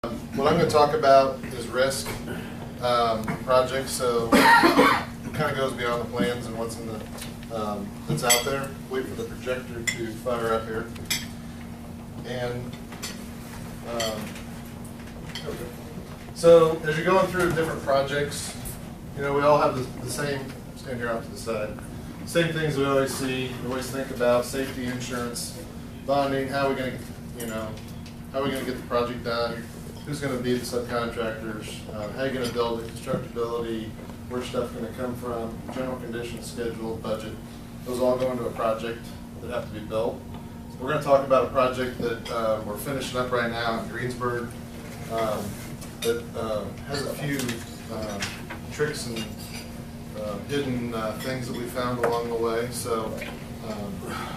What I'm going to talk about is risk projects, so it kind of goes beyond the plans and what's in the that's out there. Wait for the projector to fire up here. And so as you're going through different projects, you know, we all have the same, stand here off to the side, same things we always see, we always think about: safety, insurance, bonding, how are we going to, how are we going to get the project done, who's going to be the subcontractors, how are you going to build it, constructability, where's stuff going to come from, general conditions, schedule, budget. Those all go into a project that have to be built. So we're going to talk about a project that we're finishing up right now in Greensburg that has a few tricks and hidden things that we found along the way. So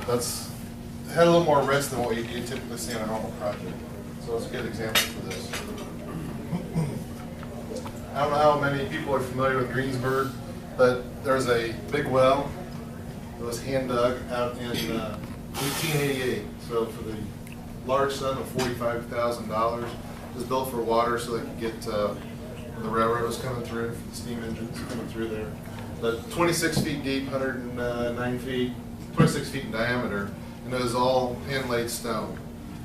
that's had a little more risk than what you typically see on a normal project. So it's a good example for this. I don't know how many people are familiar with Greensburg, but there's a big well that was hand dug out in 1888. So for the large sum of $45,000, it was built for water so they could get the railroad was coming through, the steam engines coming through there. But 26 feet deep, 109 feet, 26 feet in diameter, and it was all hand-laid stone.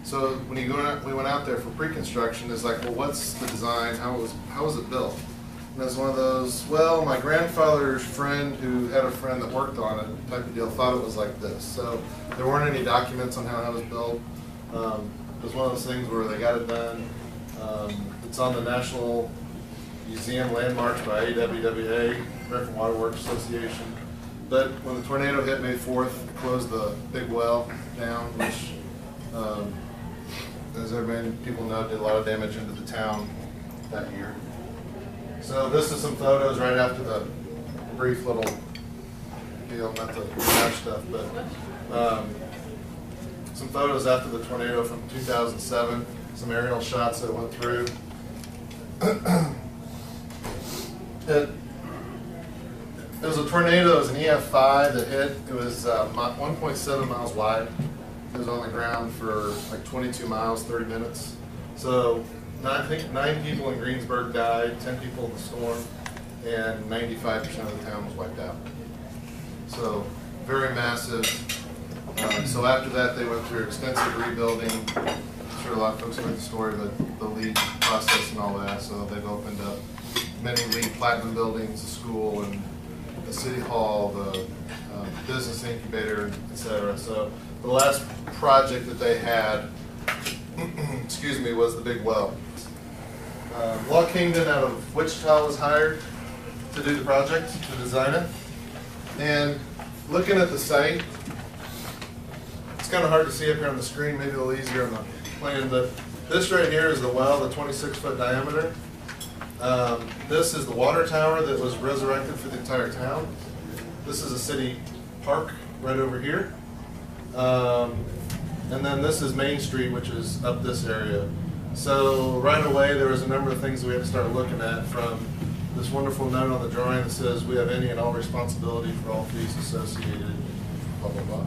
So when you go out, we went out there for pre-construction, it's like, well, what's the design? How was it built? And it's one of those, well, my grandfather's friend who had a friend that worked on it type of deal thought it was like this. So there weren't any documents on how it was built. It was one of those things where they got it done. It's on the National Museum Landmarks by AWWA, American Water Works Association. But when the tornado hit May 4th, it closed the big well down, which as many people know, did a lot of damage into the town that year. So this is some photos right after the brief little deal, not the crash stuff, but some photos after the tornado from 2007, some aerial shots that went through. It was a tornado, it was an EF5 that hit. It was 1.7 miles wide. It was on the ground for like 22 miles, 30 minutes. So I think 9 people in Greensburg died, 10 people in the storm, and 95% of the town was wiped out. So very massive. So after that, they went through extensive rebuilding. I'm sure a lot of folks heard the story of the LEED process and all that. So they've opened up many LEED Platinum buildings, the school and the city hall, the business incubator, etc. So the last project that they had, excuse me, was the big well. Law Kingdon out of Wichita was hired to do the project, to design it. And looking at the site, it's kind of hard to see up here on the screen, maybe a little easier on the plan, but this right here is the well, the 26-foot diameter. This is the water tower that was resurrected for the entire town. This is a city park right over here. And then this is Main Street, which is up this area. So right away there was a number of things we had to start looking at, from this wonderful note on the drawing that says we have any and all responsibility for all fees associated, blah, blah, blah.